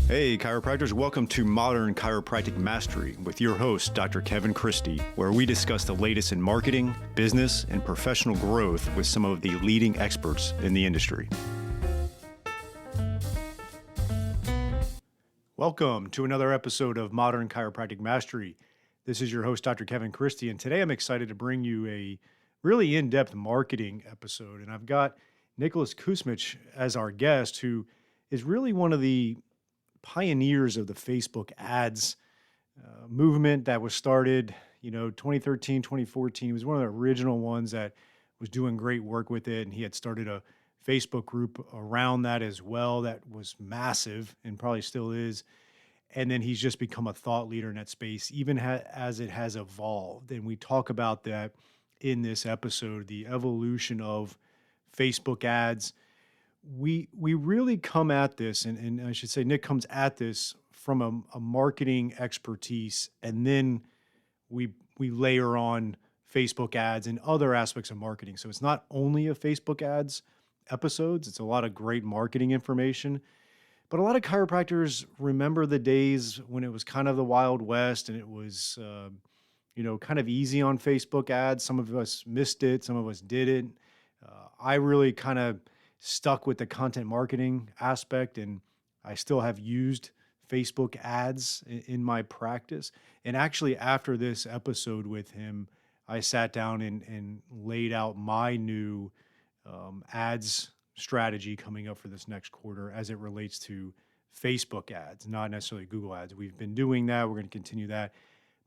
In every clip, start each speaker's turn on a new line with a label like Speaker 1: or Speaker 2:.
Speaker 1: Hey, chiropractors, welcome to Modern Chiropractic Mastery with your host, Dr. Kevin Christie, where we discuss the latest in marketing, business, and professional growth with some of the leading experts in the industry. Welcome to another episode of Modern Chiropractic Mastery. This is your host, Dr. Kevin Christie, and today I'm excited to bring you a really in-depth marketing episode. And I've got Nicholas Kusmich as our guest, who is really one of the pioneers of the Facebook ads movement that was started, 2013, 2014. He was one of the original ones that was doing great work with it. And he had started a Facebook group around that as well that was massive and probably still is. And then he's just become a thought leader in that space, even as it has evolved. And we talk about that in this episode, the evolution of Facebook ads. We really come at this, and I should say Nick comes at this from a marketing expertise, and then we layer on Facebook ads and other aspects of marketing. So it's not only a Facebook ads episodes, it's a lot of great marketing information. But a lot of chiropractors remember the days when it was kind of the Wild West and it was, kind of easy on Facebook ads. Some of us missed it, some of us didn't. I really kind of stuck with the content marketing aspect, and I still have used Facebook ads in my practice. And actually, after this episode with him, I sat down and laid out my new ads strategy coming up for this next quarter as it relates to Facebook ads, not necessarily Google ads. We've been doing that. We're going to continue that.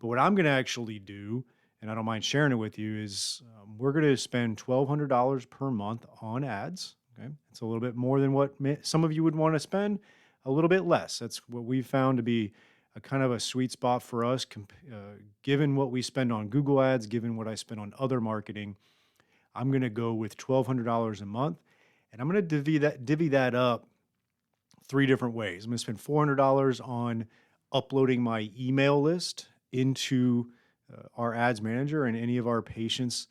Speaker 1: But what I'm going to actually do, and I don't mind sharing it with you, is we're going to spend $1,200 per month on ads. Okay, it's a little bit more than what some of you would want to spend, a little bit less. That's what we found to be a kind of a sweet spot for us, given what we spend on Google ads, given what I spend on other marketing. I'm going to go with $1,200 a month, and I'm going to divvy that up three different ways. I'm going to spend $400 on uploading my email list into our ads manager, and any of our patients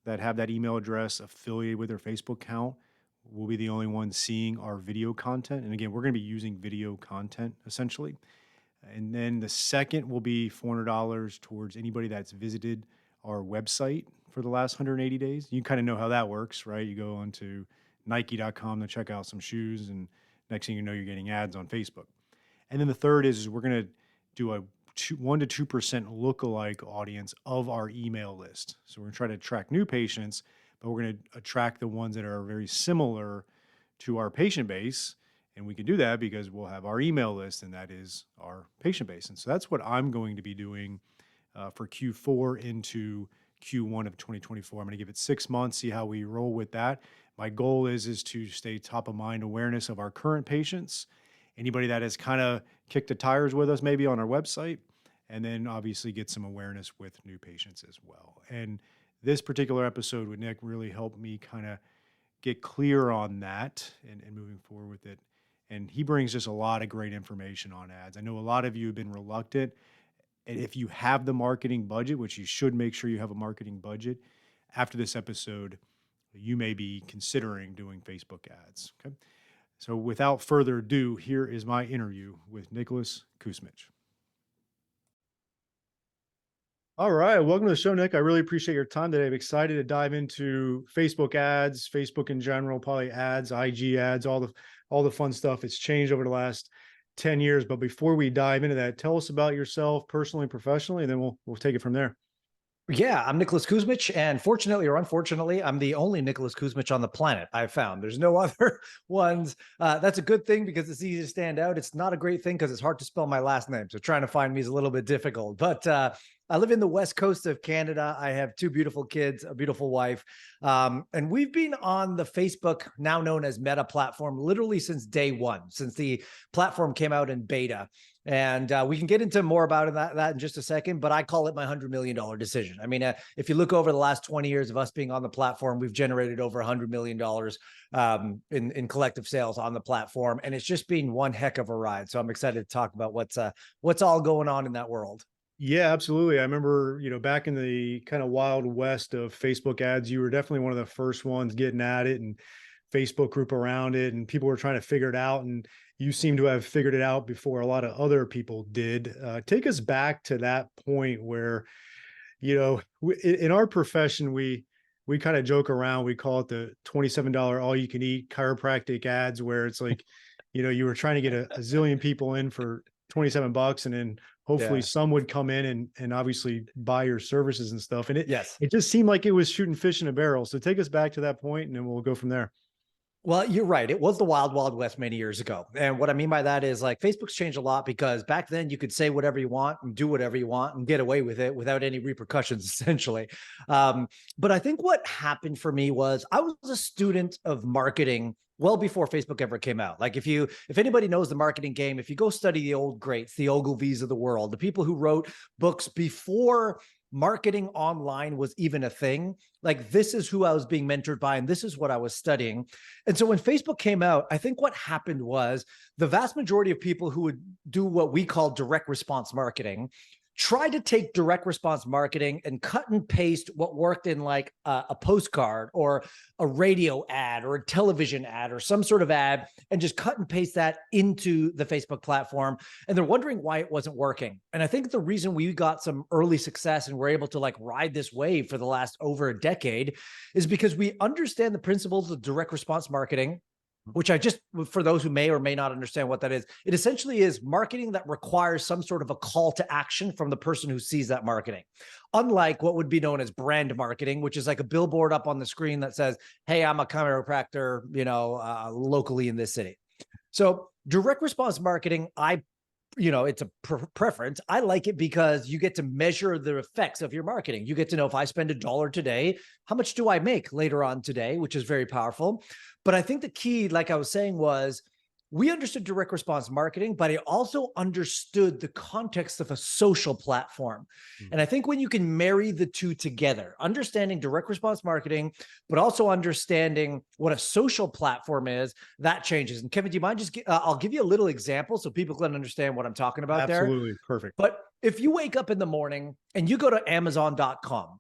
Speaker 1: that have that email address affiliated with their Facebook account will be the only ones seeing our video content. And again, we're going to be using video content essentially. And then the second will be $400 towards anybody that's visited our website for the last 180 days. You kind of know how that works, right? You go onto Nike.com to check out some shoes, and next thing you know, you're getting ads on Facebook. And then the third is we're going to do a 1 to 2% lookalike audience of our email list. So we're going to try to attract new patients, but we're going to attract the ones that are very similar to our patient base. And we can do that because we'll have our email list, and that is our patient base. And so that's what I'm going to be doing for Q4 into Q1 of 2024. I'm going to give it 6 months, see how we roll with that. My goal is to stay top of mind awareness of our current patients, anybody that has kind of kicked the tires with us maybe on our website, and then obviously get some awareness with new patients as well. And this particular episode with Nick really helped me kind of get clear on that and moving forward with it. And he brings just a lot of great information on ads. I know a lot of you have been reluctant. And if you have the marketing budget, which you should make sure you have a marketing budget, after this episode, you may be considering doing Facebook ads. Okay. So without further ado, here is my interview with Nicholas Kusmich. All right. Welcome to the show, Nick. I really appreciate your time today. I'm excited to dive into Facebook ads, Facebook in general, probably ads, IG ads, all the fun stuff. It's changed over the last 10 years. But before we dive into that, tell us about yourself personally and professionally, and then we'll take it from there.
Speaker 2: Yeah, I'm Nicholas Kusmich, and fortunately or unfortunately, I'm the only Nicholas Kusmich on the planet I've found. There's no other ones. That's a good thing because it's easy to stand out. It's not a great thing because it's hard to spell my last name. So trying to find me is a little bit difficult. But I live in the west coast of Canada. I have 2 beautiful kids, a beautiful wife. And we've been on the Facebook, now known as Meta platform, literally since day one, since the platform came out in beta. And we can get into more about that in just a second, but I call it my $100 million decision. I mean, if you look over the last 20 years of us being on the platform, we've generated over $100 million in collective sales on the platform. And it's just been one heck of a ride. So I'm excited to talk about what's all going on in that world.
Speaker 1: Yeah, absolutely. I remember, back in the kind of wild west of Facebook ads, you were definitely one of the first ones getting at it, and Facebook group around it, and people were trying to figure it out. And you seem to have figured it out before a lot of other people did. Take us back to that point where, in our profession, we kind of joke around. We call it the $27 all you can eat chiropractic ads, where it's like, you were trying to get a zillion people in for 27 bucks, and then hopefully
Speaker 2: Yeah.
Speaker 1: some would come in and obviously buy your services and stuff. And it
Speaker 2: Yes.
Speaker 1: it just seemed like it was shooting fish in a barrel. So take us back to that point, and then we'll go from there.
Speaker 2: Well, you're right. It was the wild, wild west many years ago. And what I mean by that is like Facebook's changed a lot because back then you could say whatever you want and do whatever you want and get away with it without any repercussions, essentially. But I think what happened for me was I was a student of marketing well before Facebook ever came out. Like if anybody knows the marketing game, if you go study the old greats, the Ogilvies of the world, the people who wrote books before marketing online was even a thing, like this is who I was being mentored by and this is what I was studying. And so when Facebook came out, I think what happened was the vast majority of people who would do what we call direct response marketing try to take direct response marketing and cut and paste what worked in like a postcard or a radio ad or a television ad or some sort of ad and just cut and paste that into the Facebook platform. And they're wondering why it wasn't working. And I think the reason we got some early success and we're able to like ride this wave for the last over a decade is because we understand the principles of direct response marketing, which I just, for those who may or may not understand what that is, it essentially is marketing that requires some sort of a call to action from the person who sees that marketing. Unlike what would be known as brand marketing, which is like a billboard up on the screen that says, hey, I'm a chiropractor, locally in this city. So direct response marketing, it's a preference. I like it because you get to measure the effects of your marketing. You get to know if I spend $1 today, how much do I make later on today, which is very powerful. But I think the key, like I was saying, was we understood direct response marketing, but I also understood the context of a social platform. And I think when you can marry the two together, understanding direct response marketing, but also understanding what a social platform is, that changes. And Kevin, do you mind I'll give you a little example so people can understand what I'm talking about there.
Speaker 1: Absolutely perfect.
Speaker 2: But if you wake up in the morning and you go to Amazon.com,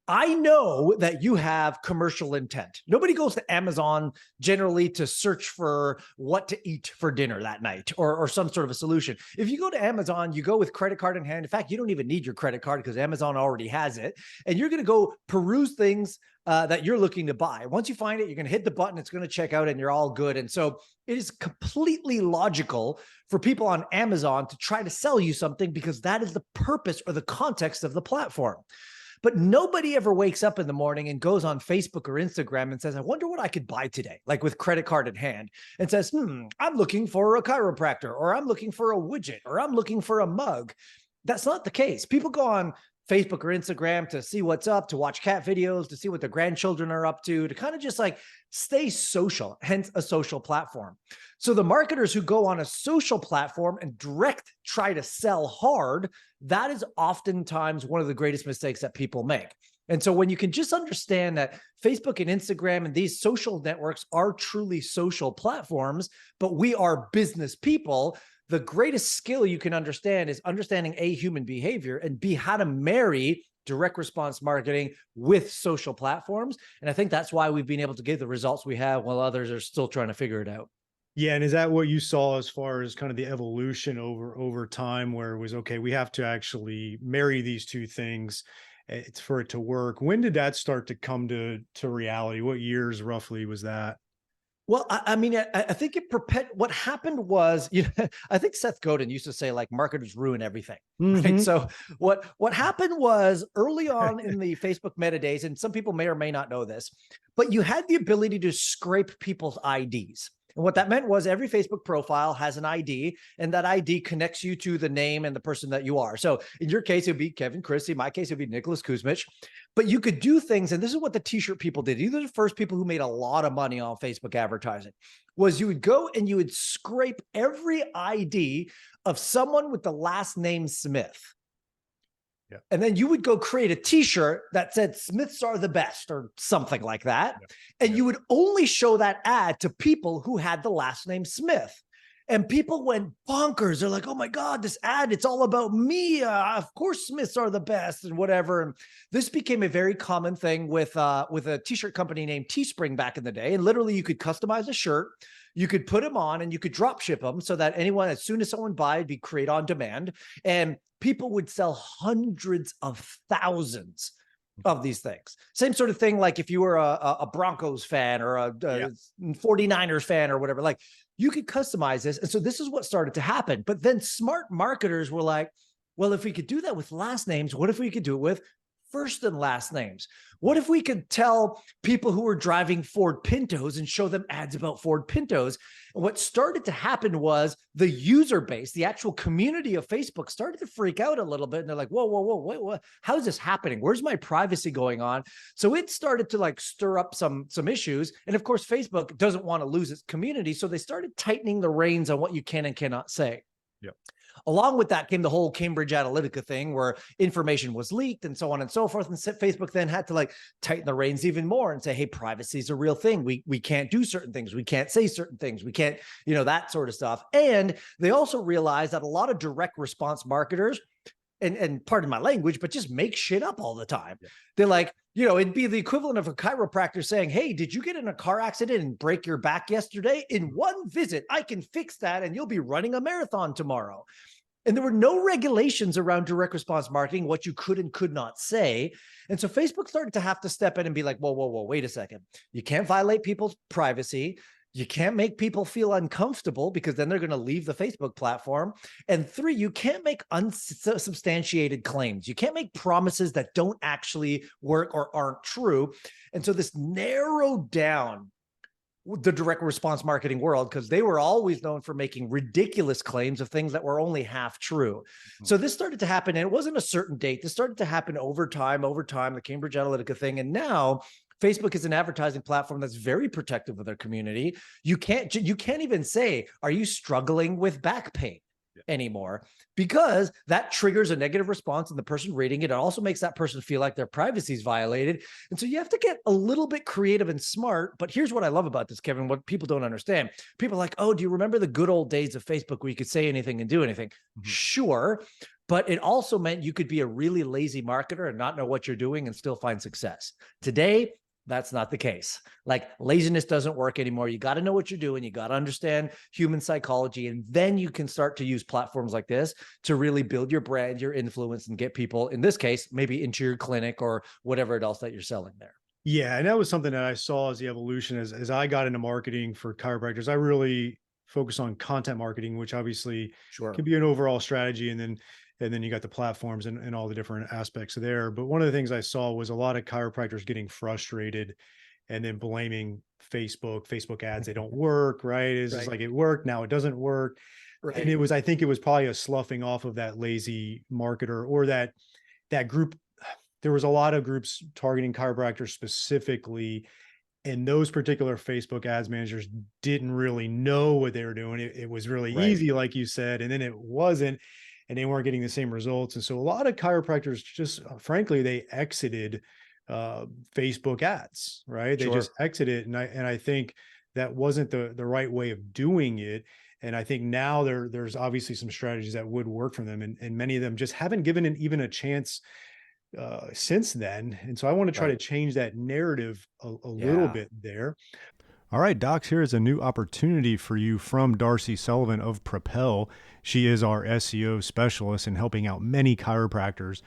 Speaker 2: I know that you have commercial intent. Nobody goes to Amazon generally to search for what to eat for dinner that night or some sort of a solution. If you go to Amazon, you go with credit card in hand. In fact, you don't even need your credit card because Amazon already has it. And you're going to go peruse things that you're looking to buy. Once you find it, you're going to hit the button. It's going to check out and you're all good. And so it is completely logical for people on Amazon to try to sell you something because that is the purpose or the context of the platform. But nobody ever wakes up in the morning and goes on Facebook or Instagram and says, I wonder what I could buy today, like with credit card in hand, and says, I'm looking for a chiropractor, or I'm looking for a widget, or I'm looking for a mug. That's not the case. People go on Facebook or Instagram to see what's up, to watch cat videos, to see what their grandchildren are up to kind of just like stay social, hence a social platform. So the marketers who go on a social platform and try to sell hard, that is oftentimes one of the greatest mistakes that people make. And so when you can just understand that Facebook and Instagram and these social networks are truly social platforms, but we are business people, the greatest skill you can understand is understanding A, human behavior, and B, how to marry direct response marketing with social platforms. And I think that's why we've been able to get the results we have while others are still trying to figure it out.
Speaker 1: Yeah, and is that what you saw as far as kind of the evolution over time, where it was, okay, we have to actually marry these two things, it's for it to work? When did that start to come to reality? What years roughly was that?
Speaker 2: Well, I mean, I think what happened was, I think Seth Godin used to say like marketers ruin everything, right? So what happened was early on in the Facebook meta days, and some people may or may not know this, but you had the ability to scrape people's IDs. And what that meant was every Facebook profile has an ID, and that ID connects you to the name and the person that you are. So in your case, it would be Kevin Christie. In my case, it would be Nicholas Kusmich. But you could do things, and this is what the t-shirt people did. These are the first people who made a lot of money on Facebook advertising, was you would go and you would scrape every ID of someone with the last name Smith.
Speaker 1: Yeah.
Speaker 2: And then you would go create a t-shirt that said Smiths are the best or something like that.
Speaker 1: Yeah.
Speaker 2: And you would only show that ad to people who had the last name Smith. And people went bonkers. They're like, oh my God, this ad, it's all about me. Of course, Smiths are the best and whatever. And this became a very common thing with a t-shirt company named Teespring back in the day. And literally you could customize a shirt. You could put them on and you could drop ship them so that anyone, as soon as someone buy, it'd be create on demand. And people would sell hundreds of thousands of these things. Same sort of thing, like if you were a Broncos fan or
Speaker 1: Yeah.
Speaker 2: 49ers fan or whatever, like you could customize this. And so this is what started to happen. But then smart marketers were like, well, if we could do that with last names, what if we could do it with first and last names? What if we could tell people who were driving Ford Pintos and show them ads about Ford Pintos? And what started to happen was the user base, the actual community of Facebook started to freak out a little bit. And they're like, whoa, whoa, whoa, wait, how is this happening? Where's my privacy going on? So it started to like stir up some issues. And of course, Facebook doesn't want to lose its community. So they started tightening the reins on what you can and cannot say.
Speaker 1: Yep.
Speaker 2: Along with that came the whole Cambridge Analytica thing where information was leaked and so on and so forth. And Facebook then had to like tighten the reins even more and say, hey, privacy is a real thing. We can't do certain things. We can't say certain things. We can't, that sort of stuff. And they also realized that a lot of direct response marketers, and pardon my language, but just make shit up all the time. Yeah. They're like, it'd be the equivalent of a chiropractor saying, hey, did you get in a car accident and break your back yesterday? In one visit, I can fix that and you'll be running a marathon tomorrow. And there were no regulations around direct response marketing, what you could and could not say. And so Facebook started to have to step in and be like, whoa, whoa, whoa, wait a second. You can't violate people's privacy. You can't make people feel uncomfortable because then they're going to leave the Facebook platform. And 3, you can't make unsubstantiated claims. You can't make promises that don't actually work or aren't true. And so this narrowed down the direct response marketing world because they were always known for making ridiculous claims of things that were only half true. Mm-hmm. So this started to happen, and it wasn't a certain date. This started to happen over time, the Cambridge Analytica thing. And now Facebook is an advertising platform that's very protective of their community. You can't even say, are you struggling with back pain? Anymore, because that triggers a negative response in the person reading it. It also makes that person feel like their privacy is violated. And so you have to get a little bit creative and smart. But here's what I love about this, Kevin, what people don't understand. People are like, oh, do you remember the good old days of Facebook where you could say anything and do anything? Mm-hmm. Sure. But it also meant you could be a really lazy marketer and not know what you're doing and still find success. Today, that's not the case. Like, laziness doesn't work anymore. You got to know what you're doing. You got to understand human psychology. And then you can start to use platforms like this to really build your brand, your influence, and get people, in this case, maybe into your clinic or whatever else that you're selling there.
Speaker 1: Yeah. And that was something that I saw as the evolution as I got into marketing for chiropractors. I really focus on content marketing, which obviously can be an overall strategy. And then you got the platforms and all the different aspects there. But one of the things I saw was a lot of chiropractors getting frustrated and then blaming Facebook ads. They don't work, right? It's just like, it worked, now it doesn't work. Right. And I think it was probably a sloughing off of that lazy marketer or that group. There was a lot of groups targeting chiropractors specifically, and those particular Facebook ads managers didn't really know what they were doing. It was really easy, like you said, and then it wasn't. And they weren't getting the same results. And so a lot of chiropractors just, frankly, they exited Facebook ads, right? They just exited. And I think that wasn't the right way of doing it. And I think now there's obviously some strategies that would work for them. And many of them just haven't given it even a chance since then. And so I want to try to change that narrative a little bit there. All right, docs, here is a new opportunity for you from Darcy Sullivan of Propel. She is our SEO specialist in helping out many chiropractors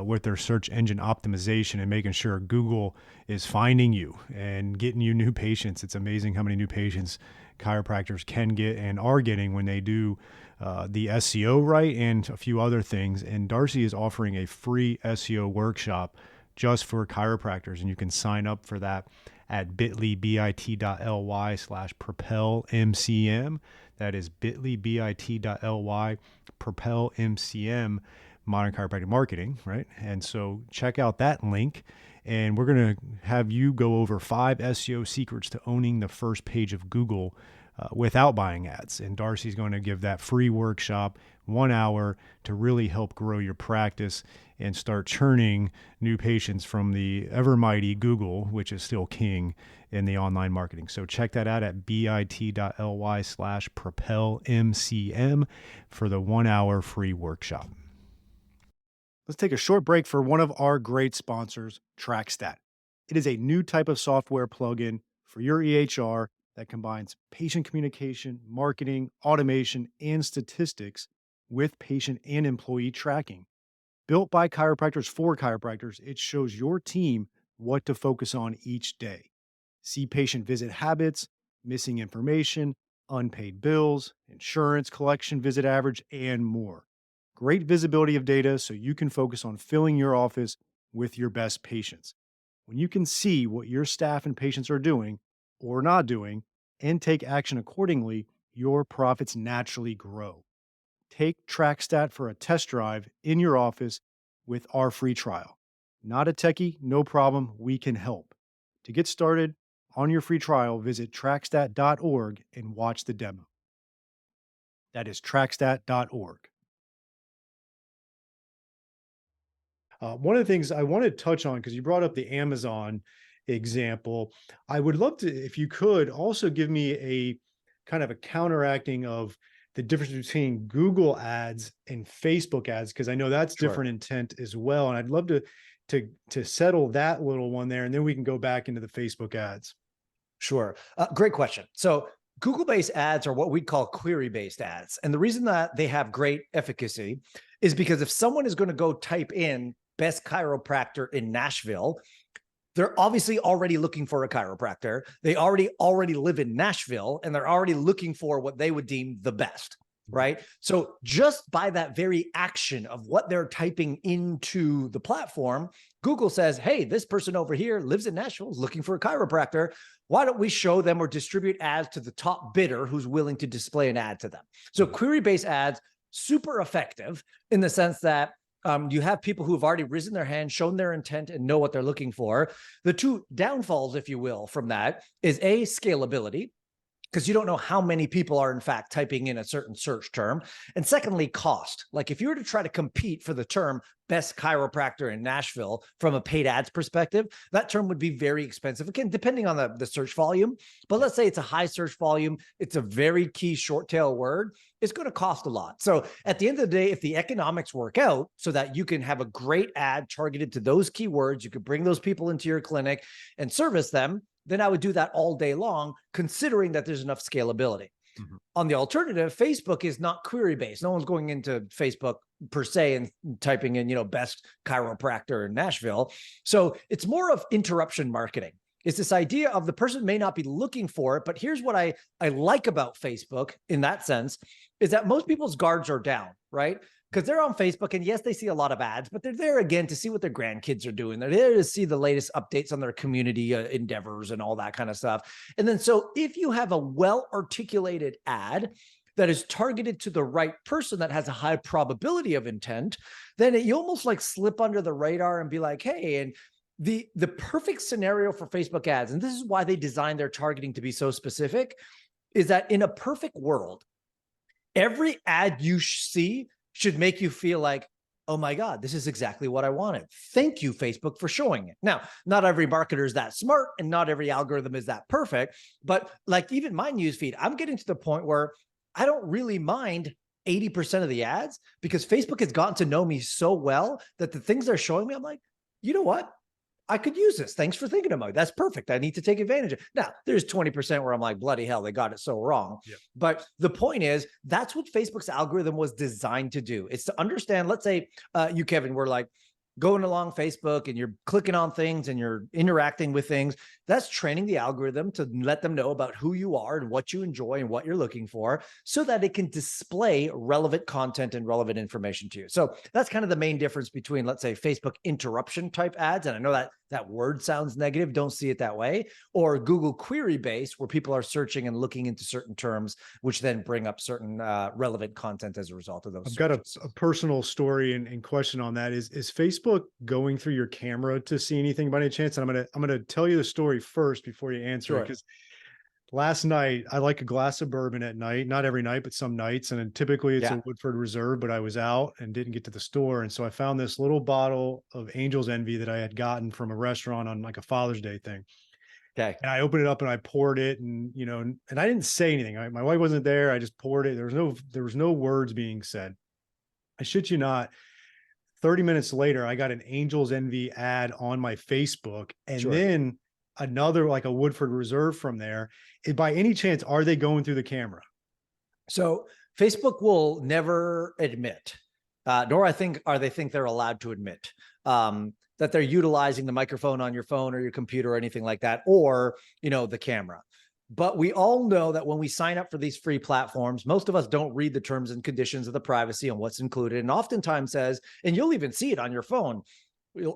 Speaker 1: with their search engine optimization and making sure Google is finding you and getting you new patients. It's amazing how many new patients chiropractors can get and are getting when they do the SEO right and a few other things. And Darcy is offering a free SEO workshop just for chiropractors, and you can sign up for that at bit.ly/propelmcm. That is bit.ly/propelmcm, Modern Chiropractic Marketing, right? And so check out that link, and we're going to have you go over 5 SEO secrets to owning the first page of Google without buying ads. And Darcy's going to give that free workshop, 1 hour, to really help grow your practice and start churning new patients from the ever mighty Google, which is still king in the online marketing. So check that out at bit.ly/propelmcm for the 1 hour free workshop. Let's take a short break for one of our great sponsors, TrackStat. It is a new type of software plugin for your EHR that combines patient communication, marketing, automation, and statistics with patient and employee tracking. Built by chiropractors for chiropractors, it shows your team what to focus on each day. See patient visit habits, missing information, unpaid bills, insurance collection visit average, and more. Great visibility of data so you can focus on filling your office with your best patients. When you can see what your staff and patients are doing or not doing and take action accordingly, your profits naturally grow. Take TrackStat for a test drive in your office with our free trial. Not a techie, no problem, we can help. To get started on your free trial, visit trackstat.org and watch the demo. That is trackstat.org. One of the things I want to touch on, because you brought up the Amazon example, I would love to, if you could, also give me a kind of a counteracting of the difference between Google ads and Facebook ads, because I know that's
Speaker 2: Sure.
Speaker 1: different intent as well. And I'd love to settle that little one there, and then we can go back into the Facebook ads.
Speaker 2: Sure. Great question. So, Google-based ads are what we call query-based ads. And the reason that they have great efficacy is because if someone is going to go type in best chiropractor in Nashville, they're obviously already looking for a chiropractor. They already live in Nashville, and they're already looking for what they would deem the best, right? So just by that very action of what they're typing into the platform, Google says, hey, this person over here lives in Nashville, is looking for a chiropractor. Why don't we show them or distribute ads to the top bidder who's willing to display an ad to them? So query-based ads, super effective in the sense that you have people who have already risen their hand, shown their intent, and know what they're looking for. The two downfalls, if you will, from that is A, scalability, because you don't know how many people are in fact typing in a certain search term. And secondly, cost. Like if you were to try to compete for the term best chiropractor in Nashville from a paid ads perspective, that term would be very expensive. Again, depending on the search volume. But let's say it's a high search volume, it's a very key short tail word, it's going to cost a lot. So at the end of the day, if the economics work out so that you can have a great ad targeted to those keywords, you could bring those people into your clinic and service them, then I would do that all day long, considering that there's enough scalability.
Speaker 1: Mhm.
Speaker 2: On the alternative, Facebook is not query based. No one's going into Facebook per se and typing in, best chiropractor in Nashville. So it's more of interruption marketing. It's this idea of the person may not be looking for it, but here's what I like about Facebook in that sense is that most people's guards are down, right? Because they're on Facebook and yes, they see a lot of ads, but they're there again to see what their grandkids are doing. They're there to see the latest updates on their community endeavors and all that kind of stuff. And then, so if you have a well-articulated ad that is targeted to the right person that has a high probability of intent, then you almost like slip under the radar and be like, hey, and the perfect scenario for Facebook ads, and this is why they designed their targeting to be so specific, is that in a perfect world, every ad you see should make you feel like, oh my God, this is exactly what I wanted. Thank you, Facebook, for showing it. Now, not every marketer is that smart and not every algorithm is that perfect, but like even my newsfeed, I'm getting to the point where I don't really mind 80% of the ads because Facebook has gotten to know me so well that the things they're showing me, I'm like, you know what? I could use this. Thanks for thinking about it. That's perfect. I need to take advantage of it. Now, there's 20% where I'm like, bloody hell, they got it so wrong.
Speaker 1: Yep.
Speaker 2: But the point is, that's what Facebook's algorithm was designed to do. It's to understand, let's say you, Kevin, were like going along Facebook and you're clicking on things and you're interacting with things. That's training the algorithm to let them know about who you are and what you enjoy and what you're looking for so that it can display relevant content and relevant information to you. So that's kind of the main difference between, let's say, Facebook interruption type ads. And I know that word sounds negative. Don't see it that way. Or Google query based, where people are searching and looking into certain terms, which then bring up certain relevant content as a result of those
Speaker 1: I've
Speaker 2: searches.
Speaker 1: got a personal story and question on that. Is Facebook going through your camera to see anything by any chance? And I'm gonna tell you the story first before you answer it,
Speaker 2: Sure.
Speaker 1: because last night I like a glass of bourbon at night, not every night, but some nights. And then typically it's
Speaker 2: Yeah.
Speaker 1: a Woodford Reserve, but I was out and didn't get to the store. And so I found this little bottle of Angel's Envy that I had gotten from a restaurant on like a Father's Day thing.
Speaker 2: Okay.
Speaker 1: And I opened it up and I poured it, and and I didn't say anything. My wife wasn't there. I just poured it. There was no words being said. I shit you not. 30 minutes later, I got an Angel's Envy ad on my Facebook. And
Speaker 2: Sure.
Speaker 1: then another, like a Woodford Reserve from there, by any chance, are they going through the camera?
Speaker 2: So Facebook will never admit, nor I think are they think they're allowed to admit that they're utilizing the microphone on your phone or your computer or anything like that, or the camera. But we all know that when we sign up for these free platforms, most of us don't read the terms and conditions of the privacy and what's included, and oftentimes says, and you'll even see it on your phone,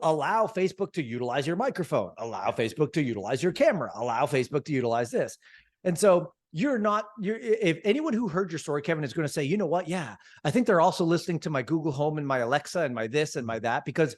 Speaker 2: allow Facebook to utilize your microphone, allow Facebook to utilize your camera, allow Facebook to utilize this. And so if anyone who heard your story, Kevin, is going to say, you know what? Yeah, I think they're also listening to my Google Home and my Alexa and my this and my that, because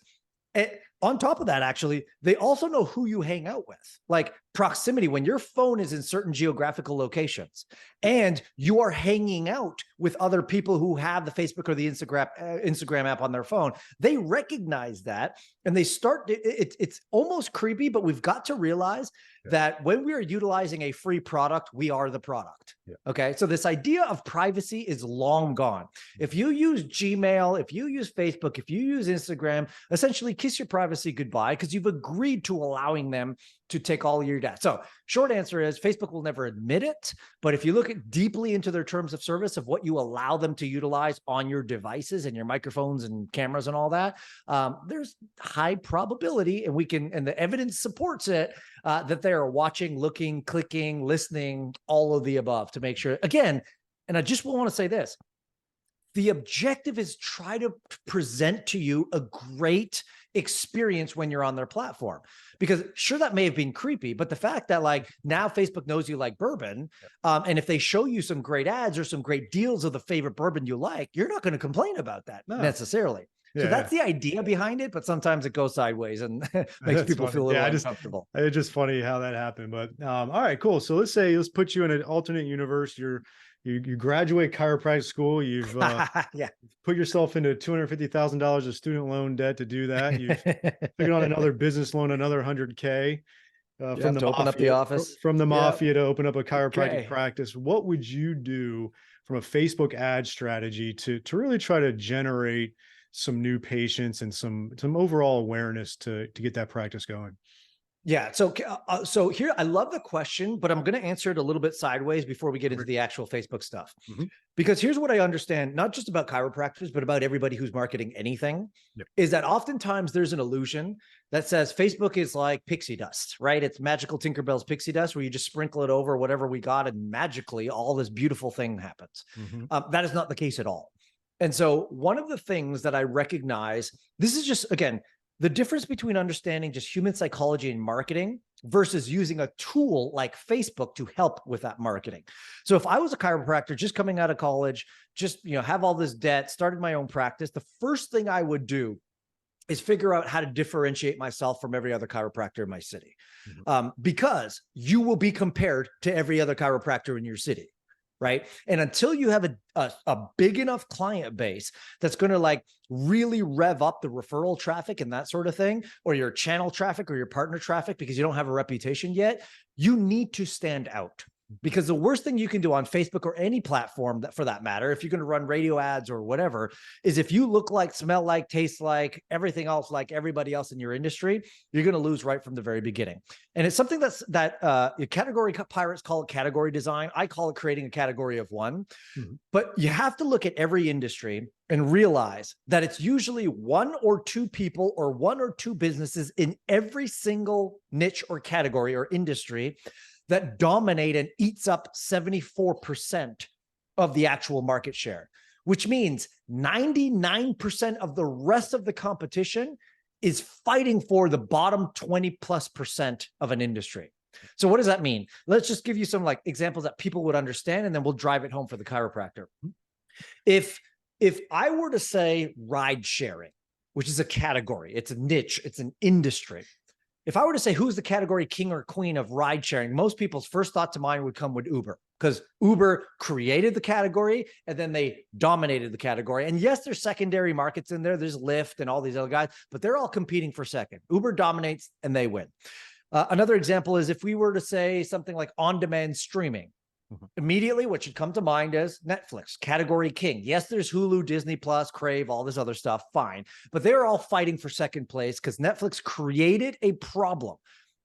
Speaker 2: on top of that, actually, they also know who you hang out with, like proximity. When your phone is in certain geographical locations and you are hanging out with other people who have the Facebook or the Instagram app on their phone, they recognize that and they start. It's almost creepy, but we've got to realize that when we are utilizing a free product, we are the product.
Speaker 1: Yeah.
Speaker 2: Okay. So this idea of privacy is long gone. If you use Gmail, if you use Facebook, if you use Instagram, essentially kiss your privacy goodbye, because you've agreed to allowing them to take all your data. So short answer is Facebook will never admit it. But if you look deeply into their terms of service of what you allow them to utilize on your devices and your microphones and cameras and all that, there's high probability, and the evidence supports it, that they are watching, looking, clicking, listening, all of the above to make sure. Again, and I just want to say this, the objective is try to present to you a great experience when you're on their platform, because sure, that may have been creepy, but the fact that like now Facebook knows you like bourbon, and if they show you some great ads or some great deals of the favorite bourbon you like, you're not going to complain about that necessarily. So that's the idea behind it, but sometimes it goes sideways and makes people feel a little uncomfortable.
Speaker 1: It's just funny how that happened. But all right, cool. So let's put you in an alternate universe. You graduate chiropractic school. You've put yourself into $250,000 of student loan debt to do that. You've taken on another business loan, another $100K from the
Speaker 2: to open up the office,
Speaker 1: from the mafia to open up a chiropractic practice. What would you do from a Facebook ad strategy to really try to generate some new patients and some overall awareness to get that practice going?
Speaker 2: Yeah. So here, I love the question, but I'm going to answer it a little bit sideways before we get into the actual Facebook stuff. Because here's what I understand, not just about chiropractors, but about everybody who's marketing anything, is that oftentimes there's an illusion that says Facebook is like pixie dust, right? It's magical Tinkerbell's pixie dust where you just sprinkle it over whatever we got and magically all this beautiful thing happens. That is not the case at all. And so one of the things that I recognize, this is just, again, the difference between understanding just human psychology and marketing versus using a tool like Facebook to help with that marketing. So if I was a chiropractor just coming out of college, just, have all this debt, started my own practice, the first thing I would do is figure out how to differentiate myself from every other chiropractor in my city. Because you will be compared to every other chiropractor in your city. Right. And until you have a big enough client base that's going to like really rev up the referral traffic and that sort of thing, or your channel traffic or your partner traffic, because you don't have a reputation yet, you need to stand out. Because the worst thing you can do on Facebook or any platform that, for that matter, if you're going to run radio ads or whatever, is if you look like, smell like, taste like, everything else like everybody else in your industry, you're going to lose right from the very beginning. And it's something that category pirates call it category design. I call it creating a category of one. But you have to look at every industry and realize that it's usually one or two people or one or two businesses in every single niche or category or industry that dominate and eats up 74% of the actual market share, which means 99% of the rest of the competition is fighting for the bottom 20+% of an industry. So what does that mean? Let's just give you some like examples that people would understand, and then we'll drive it home for the chiropractor. If I were to say ride sharing, which is a category, it's a niche, it's an industry. If I were to say who's the category king or queen of ride sharing, most people's first thought to mind would come with Uber, because Uber created the category and then they dominated the category. And yes, there's secondary markets in there. There's Lyft and all these other guys, but they're all competing for second. Uber dominates and they win. Another example is if we were to say something like on-demand streaming. Immediately, what should come to mind is Netflix, category king. Yes, there's Hulu, Disney Plus, Crave, all this other stuff, fine. But they're all fighting for second place because Netflix created a problem.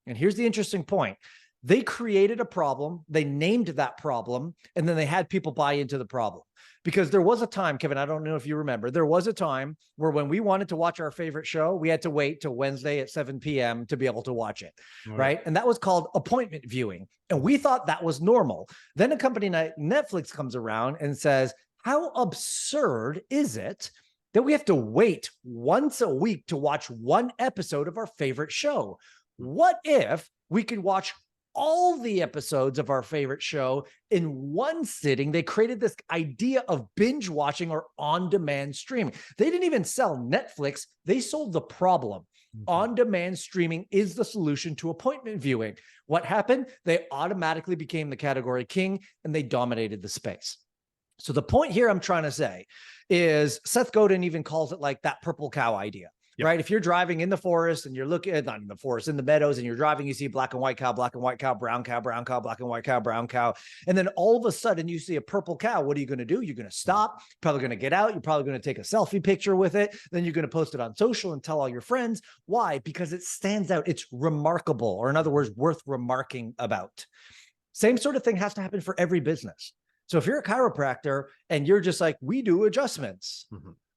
Speaker 2: And here's the interesting point. They created a problem, they named that problem, and then they had people buy into the problem. Because there was a time, Kevin, I don't know if you remember, there was a time where when we wanted to watch our favorite show, we had to wait till Wednesday at 7 p.m. to be able to watch it, right? And that was called appointment viewing. And we thought that was normal. Then a company like Netflix comes around and says, how absurd is it that we have to wait once a week to watch one episode of our favorite show? What if we could watch all the episodes of our favorite show in one sitting? They created this idea of binge watching or on-demand streaming. They didn't even sell Netflix. They sold the problem. On-demand streaming is the solution to appointment viewing. What happened? They automatically became the category king and they dominated the space. So the point here I'm trying to say is Seth Godin even calls it like that purple cow idea. Yep. Right? If you're driving in the forest and you're looking at, not in the forest, in the meadows, and you're driving, you see black and white cow, brown cow, black and white cow, brown cow. And then all of a sudden you see a purple cow. What are you going to do? You're going to stop, probably going to get out. You're probably going to take a selfie picture with it. Then you're going to post it on social and tell all your friends. Why? Because it stands out. It's remarkable, or in other words, worth remarking about. Same sort of thing has to happen for every business. So if you're a chiropractor and you're just like, we do adjustments.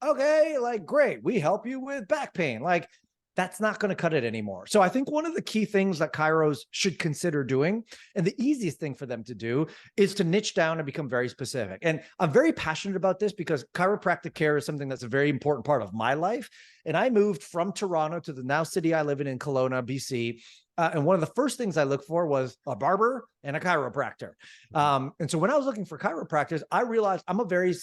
Speaker 2: Okay, like, great. We help you with back pain. Like, that's not going to cut it anymore. So I think one of the key things that chiros should consider doing, and the easiest thing for them to do, is to niche down and become very specific. And I'm very passionate about this because chiropractic care is something that's a very important part of my life. And I moved from Toronto to the now city I live in Kelowna, BC. And one of the first things I looked for was a barber and a chiropractor. And so when I was looking for chiropractors, I realized I'm a very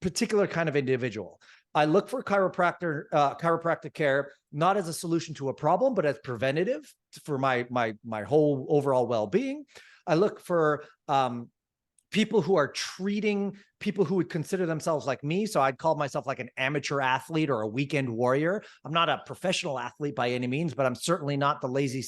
Speaker 2: particular kind of individual. I look for chiropractic care, not as a solution to a problem, but as preventative for my whole overall well-being. I look for people who are treating people who would consider themselves like me. So I'd call myself like an amateur athlete or a weekend warrior. I'm not a professional athlete by any means, but I'm certainly not the lazy,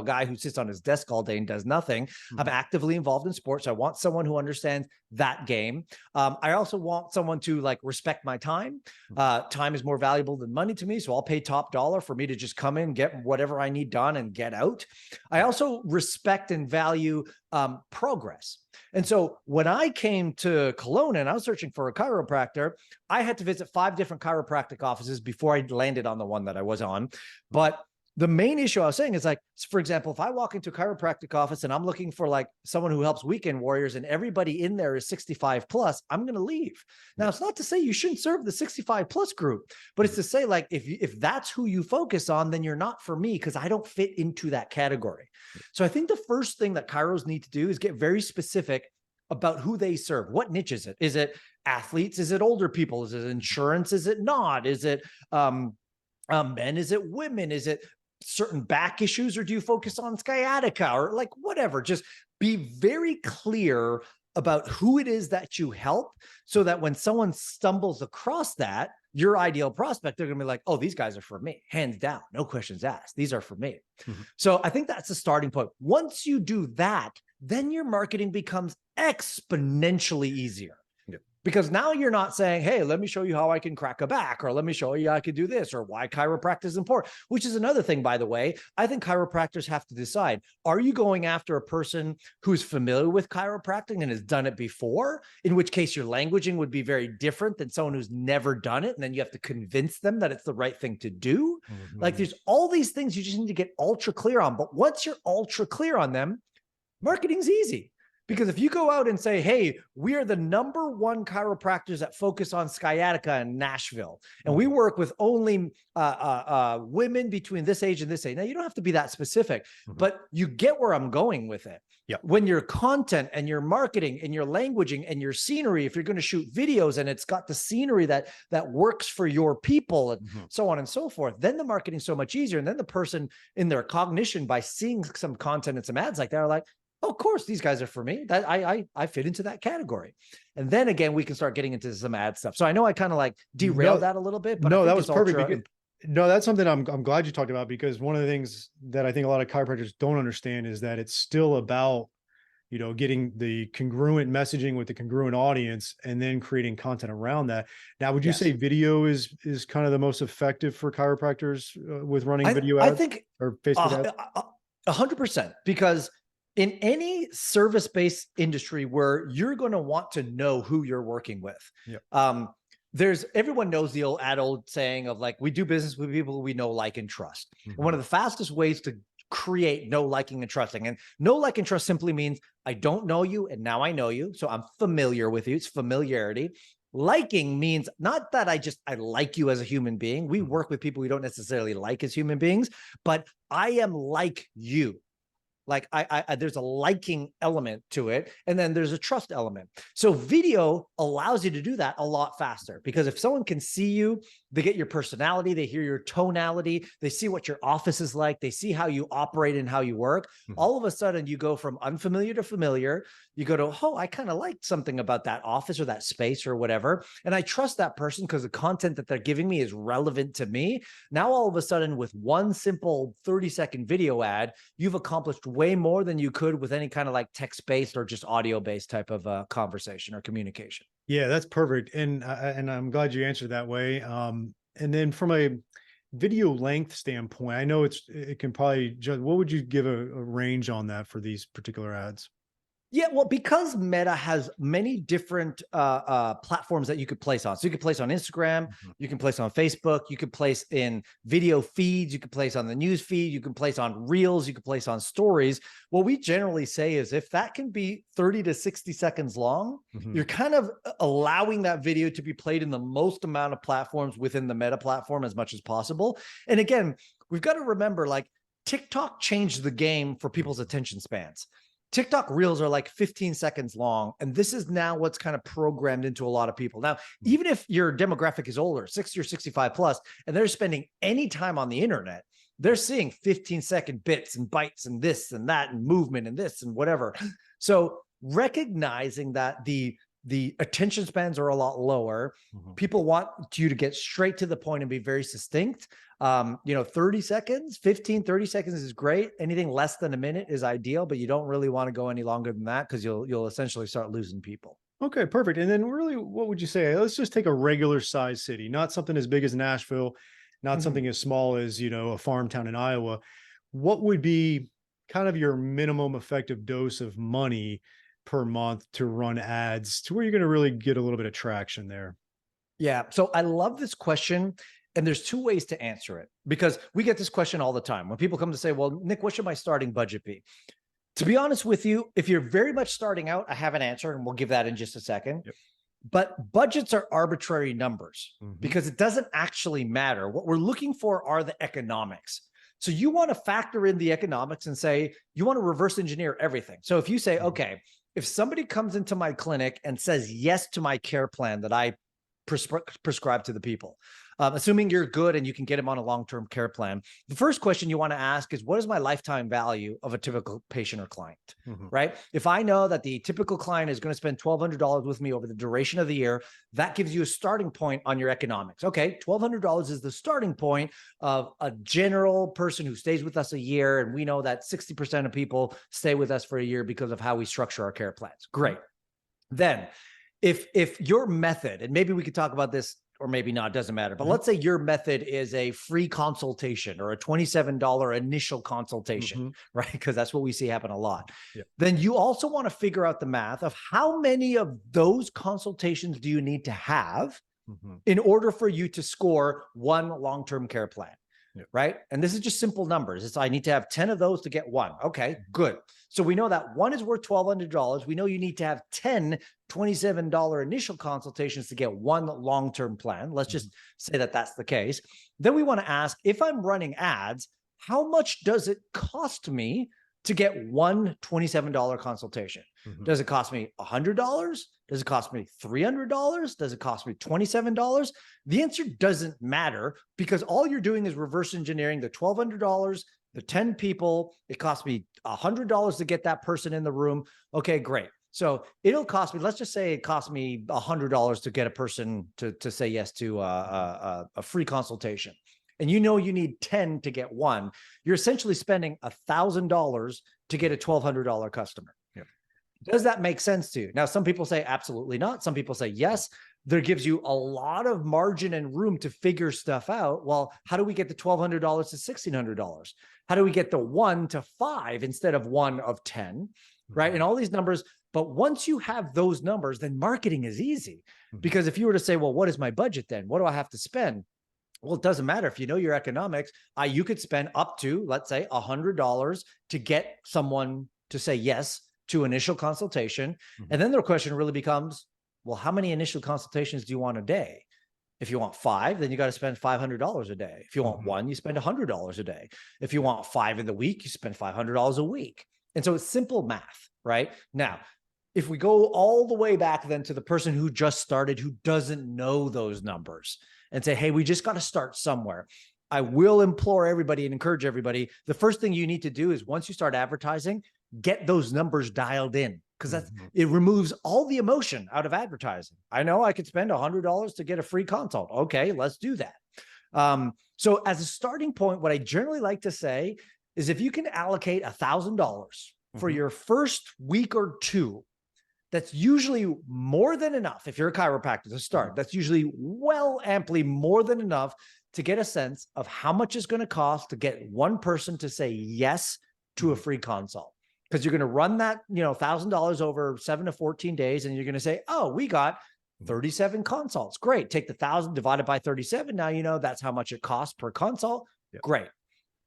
Speaker 2: guy who sits on his desk all day and does nothing. I'm actively involved in sports. I want someone who understands that game. I also want someone to like respect my time. Time is more valuable than money to me. So I'll pay top dollar for me to just come in, get whatever I need done and get out. I also respect and value progress. And so when I came to Kelowna and I was searching for a chiropractor, I had to visit 5 different chiropractic offices before I landed on the one that I was on. But the main issue I was saying is like, for example, if I walk into a chiropractic office and I'm looking for like someone who helps weekend warriors and everybody in there is 65 plus, I'm going to leave. Now, it's not to say you shouldn't serve the 65 plus group, but it's to say like, if that's who you focus on, then you're not for me because I don't fit into that category. So I think the first thing that chiros need to do is get very specific about who they serve. What niche is it? Is it athletes? Is it older people? Is it insurance? Is it not? Is it men? Is it women? Is it certain back issues, or do you focus on sciatica or like whatever? Just be very clear about who it is that you help so that when someone stumbles across that, your ideal prospect, they're going to be like, oh, these guys are for me, hands down, no questions asked. These are for me. So I think that's the starting point. Once you do that, then your marketing becomes exponentially easier. Because now you're not saying, hey, let me show you how I can crack a back, or let me show you how I can do this, or why chiropractic is important, which is another thing, by the way. I think chiropractors have to decide, are you going after a person who's familiar with chiropractic and has done it before, in which case your languaging would be very different than someone who's never done it, and then you have to convince them that it's the right thing to do. Like there's all these things you just need to get ultra clear on. But once you're ultra clear on them, marketing's easy. Because if you go out and say, hey, we are the #1 chiropractors that focus on sciatica in Nashville, and we work with only women between this age and this age. Now, you don't have to be that specific, but you get where I'm going with it. When your content and your marketing and your languaging and your scenery, if you're going to shoot videos and it's got the scenery that works for your people and so on and so forth, then the marketing's so much easier. And then the person in their cognition, by seeing some content and some ads like that, are like, oh, of course, these guys are for me. That I fit into that category. And then again, we can start getting into some ad stuff. So I know I kind of like derailed that a little bit, but
Speaker 1: no, that was perfect. No, that's something I'm glad you talked about, because one of the things that I think a lot of chiropractors don't understand is that it's still about, getting the congruent messaging with the congruent audience and then creating content around that. Now, would you say video is kind of the most effective for chiropractors with running video ads?
Speaker 2: I think
Speaker 1: or Facebook ads?
Speaker 2: 100%, because in any service-based industry where you're going to want to know who you're working with,
Speaker 1: Yep.
Speaker 2: everyone knows the old saying of like, we do business with people we know, like, and trust. And
Speaker 1: Mhm.
Speaker 2: one of the fastest ways to create know, liking, and trusting, and know, like, and trust simply means I don't know you and now I know you, so I'm familiar with you. It's familiarity. Liking means not that I like you as a human being. We
Speaker 1: Mhm.
Speaker 2: work with people we don't necessarily like as human beings, but I am like you. Like there's a liking element to it, and then there's a trust element. So video allows you to do that a lot faster, because if someone can see you, they get your personality, they hear your tonality, they see what your office is like, they see how you operate and how you work.
Speaker 1: Mhm.
Speaker 2: All of a sudden, you go from unfamiliar to familiar. You go to, oh, I kind of like something about that office or that space or whatever, and I trust that person because the content that they're giving me is relevant to me. Now, all of a sudden, with one simple 30-second video ad, you've accomplished way more than you could with any kind of like text-based or just audio-based type of conversation or communication.
Speaker 1: Yeah, that's perfect. And I'm glad you answered that way. And then from a video length standpoint, I know it can probably just, what would you give a range on that for these particular ads?
Speaker 2: Yeah, well, because Meta has many different platforms that you could place on. So you could place on Instagram,
Speaker 1: Mhm.
Speaker 2: you can place on Facebook, you could place in video feeds, you could place on the news feed, you can place on Reels, you could place on stories. What we generally say is if that can be 30 to 60 seconds long,
Speaker 1: Mhm.
Speaker 2: you're kind of allowing that video to be played in the most amount of platforms within the Meta platform as much as possible. And again, we've got to remember, like, TikTok changed the game for people's attention spans. TikTok reels are like 15 seconds long. And this is now what's kind of programmed into a lot of people. Now,
Speaker 1: Mhm.
Speaker 2: even if your demographic is older, 60 or 65 plus, and they're spending any time on the internet, they're seeing 15-second bits and bytes and this and that and movement and this and whatever. So recognizing that the attention spans are a lot lower,
Speaker 1: Mhm.
Speaker 2: people want you to get straight to the point and be very succinct. 30 seconds, 15, 30 seconds is great. Anything less than a minute is ideal, but you don't really want to go any longer than that because you'll essentially start losing people.
Speaker 1: Okay, perfect. And then really, what would you say? Let's just take a regular size city, not something as big as Nashville, not
Speaker 2: Mhm.
Speaker 1: something as small as, a farm town in Iowa. What would be kind of your minimum effective dose of money per month to run ads to where you're going to really get a little bit of traction there?
Speaker 2: Yeah. So I love this question. And there's two ways to answer it, because we get this question all the time when people come to say, well, Nick, what should my starting budget be? To be honest with you, if you're very much starting out, I have an answer and we'll give that in just a second.
Speaker 1: Yep.
Speaker 2: But budgets are arbitrary numbers
Speaker 1: Hmm.
Speaker 2: because it doesn't actually matter. What we're looking for are the economics. So you want to factor in the economics and say, you want to reverse engineer everything. So if you say,
Speaker 1: Hmm.
Speaker 2: okay, if somebody comes into my clinic and says yes to my care plan that I prescribe to the people, assuming you're good and you can get them on a long-term care plan, the first question you want to ask is, what is my lifetime value of a typical patient or client?
Speaker 1: Hmm.
Speaker 2: Right? If I know that the typical client is going to spend $1,200 with me over the duration of the year, that gives you a starting point on your economics. Okay, $1,200 is the starting point of a general person who stays with us a year, and we know that 60% of people stay with us for a year because of how we structure our care plans. Great. Then if your method, and maybe we could talk about this or maybe not, doesn't matter, but let's say your method is a free consultation or a $27 initial consultation,
Speaker 1: Hmm.
Speaker 2: right? Because that's what we see happen a lot.
Speaker 1: Yeah.
Speaker 2: Then you also want to figure out the math of how many of those consultations do you need to have
Speaker 1: Hmm.
Speaker 2: in order for you to score one long-term care plan.
Speaker 1: Yeah.
Speaker 2: Right. And this is just simple numbers. It's I need to have 10 of those to get one. Okay, good. So we know that one is worth $1,200. We know you need to have 10 $27 initial consultations to get one long-term plan. Let's just say that that's the case. Then we want to ask, if I'm running ads, how much does it cost me to get one $27 consultation?
Speaker 1: Hmm.
Speaker 2: Does it cost me $100? Does it cost me $300? Does it cost me $27? The answer doesn't matter, because all you're doing is reverse engineering the $1,200, the 10 people. It cost me $100 to get that person in the room. Okay, great. So it'll cost me, let's just say it cost me $100 to get a person to say yes to a free consultation. And you know you need 10 to get one. You're essentially spending $1,000 to get a $1,200 customer.
Speaker 1: Yeah.
Speaker 2: Does that make sense to you? Now, some people say absolutely not. Some people say yes. there gives you a lot of margin and room to figure stuff out. Well, how do we get the $1,200 to $1,600? How do we get the 1 to 5 instead of 1 of 10, right? And all these numbers. But once you have those numbers, then marketing is easy. Because if you were to say, well, what is my budget then? What do I have to spend? Well, it doesn't matter. If you know your economics, you could spend up to, let's say, $100 to get someone to say yes to initial consultation. And then the question really becomes, well, how many initial consultations do you want a day? If you want 5, then you got to spend $500 a day. If you want 1, you spend $100 a day. If you want 5 in the week, you spend $500 a week. And so it's simple math, right? Now, if we go all the way back then to the person who just started, who doesn't know those numbers, and say, hey, we just got to start somewhere. I will implore everybody and encourage everybody. The first thing you need to do is once you start advertising, get those numbers dialed in, because it removes all the emotion out of advertising. I know I could spend $100 to get a free consult. Okay, let's do that. So as a starting point, what I generally like to say is if you can allocate $1,000 for your first week or two, that's usually more than enough. If you're a chiropractor to start, that's usually amply more than enough to get a sense of how much it's going to cost to get one person to say yes to a free consult. Because you're going to run that, $1,000 over 7 to 14 days. And you're going to say, oh, we got 37 consults. Great. Take the 1,000 divided by 37. Now, that's how much it costs per consult. Yep. Great.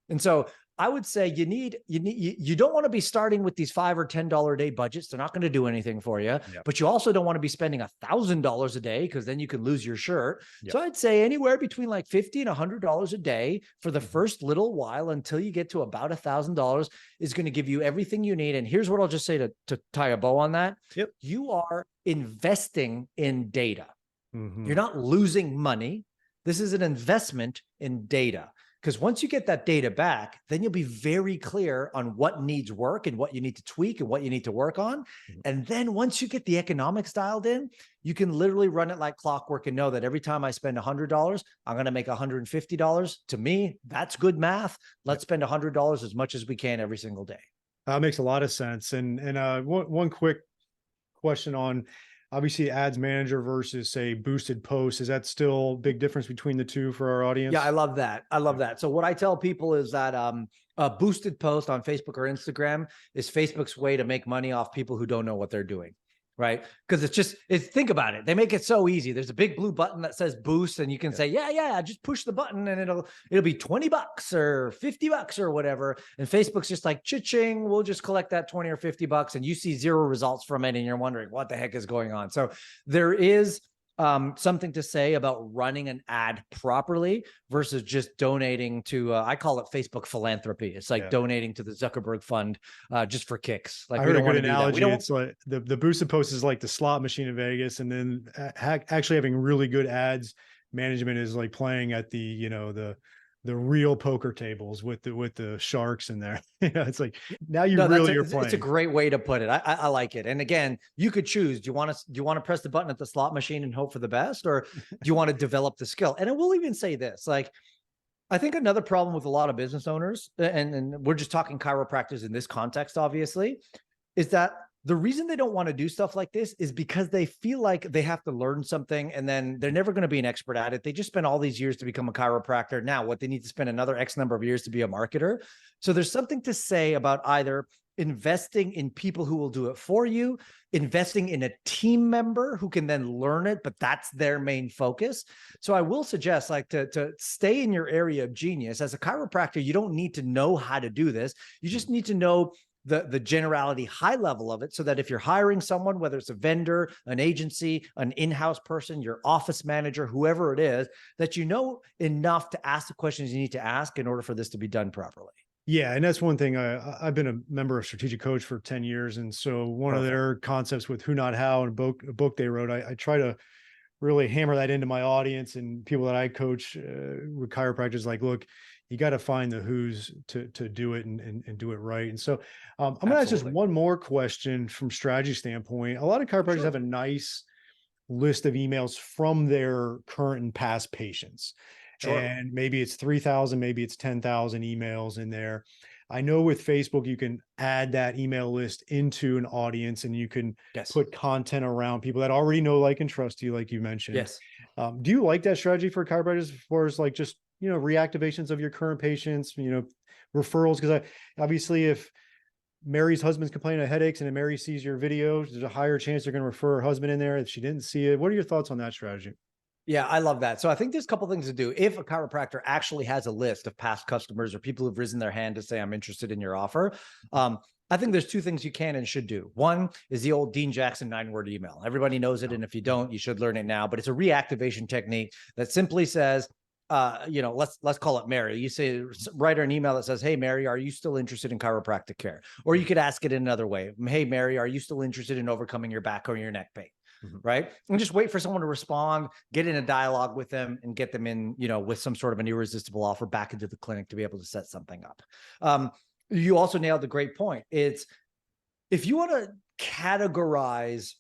Speaker 2: And so I would say you don't want to be starting with these $5 or $10 a day budgets. They're not going to do anything for you, but you also don't want to be spending $1,000 a day, because then you can lose your shirt. So I'd say anywhere between like $50 and $100 a day for the first little while until you get to about $1,000 is going to give you everything you need. And here's what I'll just say to tie a bow on that. You are investing in data. You're not losing money. This is an investment in data. Because once you get that data back, then you'll be very clear on what needs work and what you need to tweak and what you need to work on. And then once you get the economics dialed in, you can literally run it like clockwork and know that every time I spend $100, I'm going to make $150. To me, that's good math. Let's spend $100 as much as we can every single day.
Speaker 1: That makes a lot of sense. And one quick question on, obviously, ads manager versus, say, boosted posts. Is that still a big difference between the two for our audience?
Speaker 2: Yeah, I love that. I love that. So what I tell people is that a boosted post on Facebook or Instagram is Facebook's way to make money off people who don't know what they're doing, right? Because think about it. They make it so easy. There's a big blue button that says boost, and you can say, yeah, just push the button and it'll be $20 or $50 or whatever. And Facebook's just like, cha-ching, we'll just collect that 20 or $50, and you see 0 results from it, and you're wondering what the heck is going on. So there is something to say about running an ad properly versus just donating to, I call it Facebook philanthropy. It's like donating to the Zuckerberg fund just for kicks. Like,
Speaker 1: I heard a good analogy. It's like the boosted post is like the slot machine in Vegas, and then actually having really good ads management is like playing at the real poker tables with the sharks in there. It's like, now you're playing.
Speaker 2: It's a great way to put it. I like it. And again, you could choose. Do you want to press the button at the slot machine and hope for the best, or do you want to develop the skill? And I will even say this, like, I think another problem with a lot of business owners, and we're just talking chiropractors in this context, obviously, is that the reason they don't want to do stuff like this is because they feel like they have to learn something and then they're never going to be an expert at it. They just spent all these years to become a chiropractor. Now, what they need to spend another X number of years to be a marketer. So there's something to say about either investing in people who will do it for you, investing in a team member who can then learn it, but that's their main focus. So I will suggest, like, to stay in your area of genius. As a chiropractor, you don't need to know how to do this. You just need to know the generality, high level of it, so that if you're hiring someone, whether it's a vendor, an agency, an in-house person, your office manager, whoever it is, that you know enough to ask the questions you need to ask in order for this to be done properly.
Speaker 1: Yeah. And that's one thing. I've been a member of Strategic Coach for 10 years. And so one of their concepts with Who Not How, and a book they wrote, I try to really hammer that into my audience and people that I coach with chiropractors. Like, look, you got to find the who's to do it and do it right. And so I'm going to ask just one more question from strategy standpoint. A lot of chiropractors have a nice list of emails from their current and past patients. And maybe it's 3,000, maybe it's 10,000 emails in there. I know with Facebook, you can add that email list into an audience and you can
Speaker 2: Yes.
Speaker 1: put content around people that already know, like, and trust you, like you mentioned.
Speaker 2: Yes.
Speaker 1: Do you like that strategy for chiropractors as far as like just, reactivations of your current patients, referrals? Because obviously if Mary's husband's complaining of headaches and then Mary sees your video, there's a higher chance they're going to refer her husband in there if she didn't see it. What are your thoughts on that strategy?
Speaker 2: Yeah, I love that. So I think there's a couple things to do. If a chiropractor actually has a list of past customers or people who've risen their hand to say, I'm interested in your offer, I think there's two things you can and should do. One is the old Dean Jackson 9-word email. Everybody knows it. And if you don't, you should learn it now. But it's a reactivation technique that simply says, let's call it Mary. You say, write her an email that says, hey, Mary, are you still interested in chiropractic care? Or you could ask it in another way. Hey, Mary, are you still interested in overcoming your back or your neck pain? Right. And just wait for someone to respond, get in a dialogue with them and get them in, with some sort of an irresistible offer back into the clinic to be able to set something up. You also nailed the great point. It's if you want to categorize,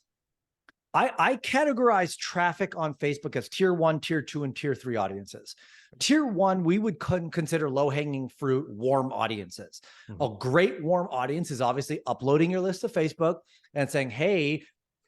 Speaker 2: I categorize traffic on Facebook as tier 1, tier 2, and tier 3 audiences. Tier 1, we would consider low-hanging fruit, warm audiences. A great warm audience is obviously uploading your list to Facebook and saying, hey,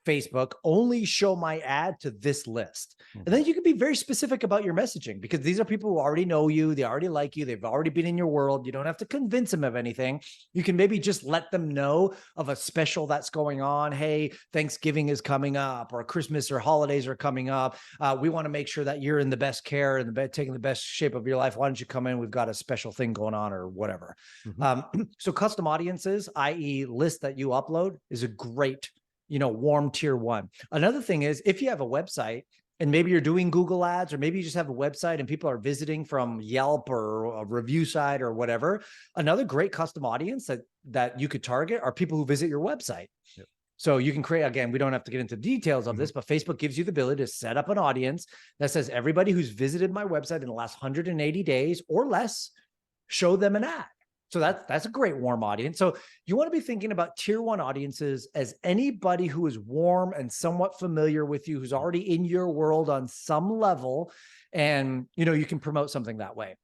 Speaker 2: Facebook, only show my ad to this list. And then you can be very specific about your messaging because these are people who already know you. They already like you. They've already been in your world. You don't have to convince them of anything. You can maybe just let them know of a special that's going on. Hey, Thanksgiving is coming up or Christmas or holidays are coming up. We want to make sure that you're in the best care and taking the best shape of your life. Why don't you come in? We've got a special thing going on or whatever. So custom audiences, i.e. list that you upload is a great warm tier 1. Another thing is if you have a website and maybe you're doing Google ads, or maybe you just have a website and people are visiting from Yelp or a review site or whatever, another great custom audience that you could target are people who visit your website. Yep. So you can create, again, we don't have to get into details of this, but Facebook gives you the ability to set up an audience that says everybody who's visited my website in the last 180 days or less, show them an ad. So that's a great warm audience. So you want to be thinking about tier 1 audiences as anybody who is warm and somewhat familiar with you, who's already in your world on some level. And, you can promote something that way.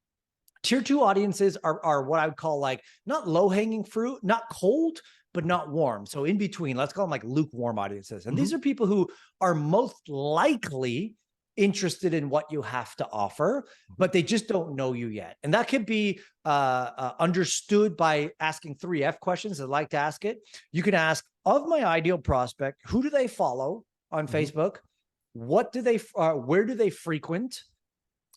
Speaker 2: Tier 2 audiences are what I would call like not low hanging fruit, not cold, but not warm. So in between, let's call them like lukewarm audiences. And these are people who are most likely interested in what you have to offer, but they just don't know you yet. And that could be understood by asking 3F questions. I'd like to ask it. You can ask, of my ideal prospect, who do they follow on Facebook? What do they, where do they frequent?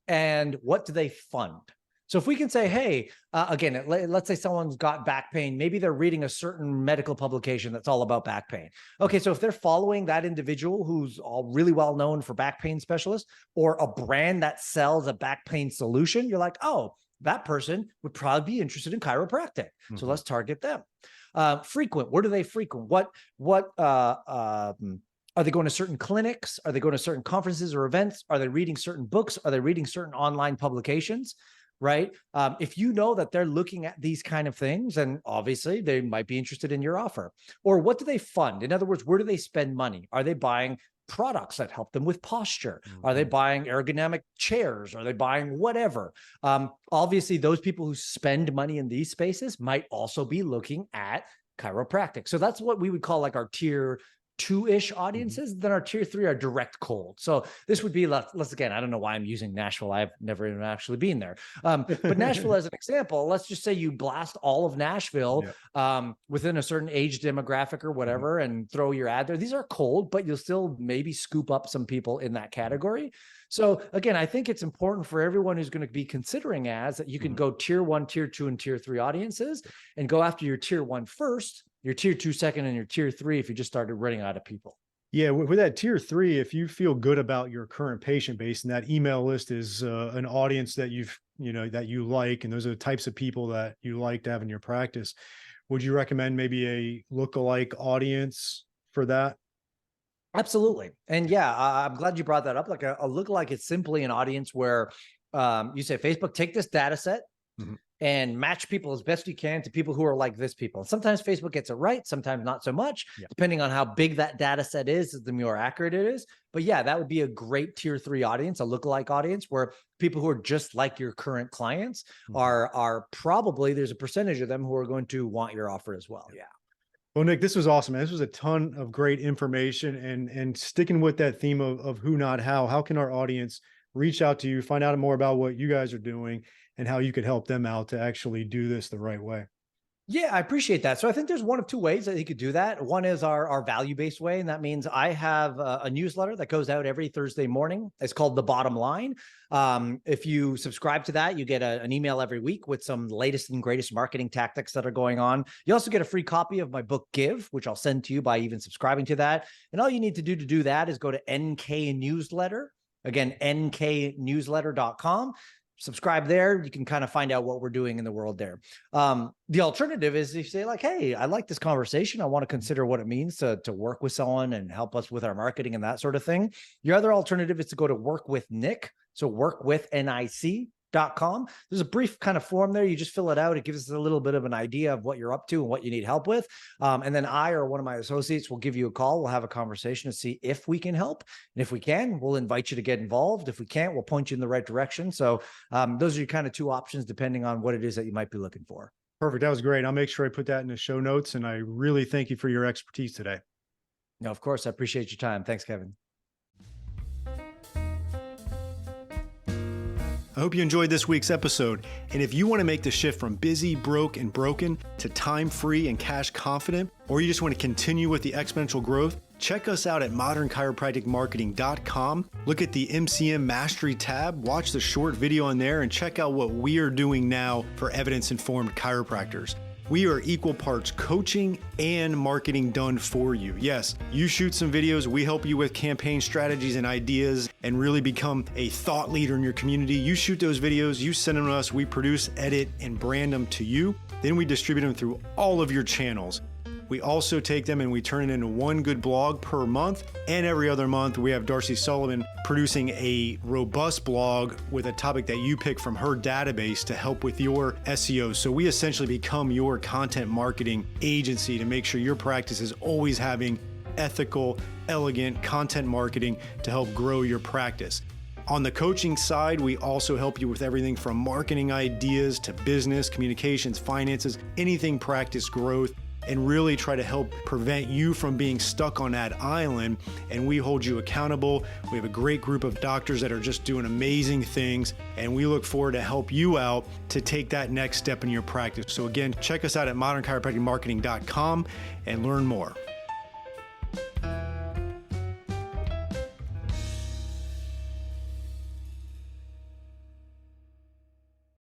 Speaker 2: And what do they fund? So if we can say, hey, again, let's say someone's got back pain, maybe they're reading a certain medical publication that's all about back pain. Okay, so if they're following that individual who's all really well known for back pain specialist or a brand that sells a back pain solution, you're like, oh, that person would probably be interested in chiropractic. So let's target them. Frequent, where do they frequent? Are they going to certain clinics? Are they going to certain conferences or events? Are they reading certain books? Are they reading certain online publications? Right? If you know that they're looking at these kind of things, and obviously they might be interested in your offer. Or what do they fund? In other words, where do they spend money? Are they buying products that help them with posture? Are they buying ergonomic chairs? Are they buying whatever? Obviously, those people who spend money in these spaces might also be looking at chiropractic. So that's what we would call like our tier 2-ish audiences. Then our tier 3 are direct cold. So this would be, let's again, I don't know why I'm using Nashville. I've never even actually been there. But Nashville as an example, let's just say you blast all of Nashville within a certain age demographic or whatever and throw your ad there. These are cold, but you'll still maybe scoop up some people in that category. So again, I think it's important for everyone who's going to be considering ads that you can go tier 1, tier 2, and tier 3 audiences and go after your tier 1 first, your tier 2 second, and your tier 3 if you just started running out of people.
Speaker 1: Yeah, with that tier 3, if you feel good about your current patient base and that email list is an audience that that you like, and those are the types of people that you like to have in your practice, would you recommend maybe a lookalike audience for that?
Speaker 2: Absolutely. And yeah, I'm glad you brought that up. Like a lookalike is simply an audience where you say, Facebook, take this data set, and match people as best you can to people who are like this people. And sometimes Facebook gets it right, sometimes not so much, depending on how big that data set is, the more accurate it is. But yeah, that would be a great tier 3 audience, a lookalike audience, where people who are just like your current clients are probably, there's a percentage of them who are going to want your offer as well. Yeah.
Speaker 1: Well, Nick, this was awesome, man. This was a ton of great information, and sticking with that theme of who, not how can our audience reach out to you, find out more about what you guys are doing and how you could help them out to actually do this the right way?
Speaker 2: Yeah, I appreciate that. So I think there's one of two ways that you could do that. One is our value-based way, and that means I have a newsletter that goes out every Thursday morning. It's called The Bottom Line. If you subscribe to that, you get an email every week with some latest and greatest marketing tactics that are going on. You also get a free copy of my book, Give, which I'll send to you by even subscribing to that. And all you need to do that is go to NK Newsletter. Again, nknewsletter.com. Subscribe there. You can kind of find out what we're doing in the world there. The alternative is if you say like, hey, I like this conversation. I want to consider what it means to work with someone and help us with our marketing and that sort of thing. Your other alternative is to go to Work with Nick. So workwithnic.com. There's a brief kind of form there. You just fill it out. It gives us a little bit of an idea of what you're up to and what you need help with. And then I or one of my associates will give you a call. We'll have a conversation to see if we can help. And if we can, we'll invite you to get involved. If we can't, we'll point you in the right direction. So those are your kind of two options, depending on what it is that you might be looking for.
Speaker 1: Perfect. That was great. I'll make sure I put that in the show notes. And I really thank you for your expertise today.
Speaker 2: No, of course. I appreciate your time. Thanks, Kevin.
Speaker 1: I hope you enjoyed this week's episode. And if you want to make the shift from busy, broke, and broken to time-free and cash confident, or you just want to continue with the exponential growth, check us out at modernchiropracticmarketing.com. Look at the MCM Mastery tab, watch the short video on there, and check out what we are doing now for evidence-informed chiropractors. We are equal parts coaching and marketing done for you. Yes, you shoot some videos, we help you with campaign strategies and ideas and really become a thought leader in your community. You shoot those videos, you send them to us, we produce, edit, and brand them to you. Then we distribute them through all of your channels. We also take them and we turn it into one good blog per month. And every other month, we have Darcy Sullivan producing a robust blog with a topic that you pick from her database to help with your SEO. So we essentially become your content marketing agency to make sure your practice is always having ethical, elegant content marketing to help grow your practice. On the coaching side, we also help you with everything from marketing ideas to business, communications, finances, anything practice growth, and really try to help prevent you from being stuck on that island. And we hold you accountable. We have a great group of doctors that are just doing amazing things, and we look forward to help you out to take that next step in your practice. So again, check us out at modernchiropracticmarketing.com and learn more.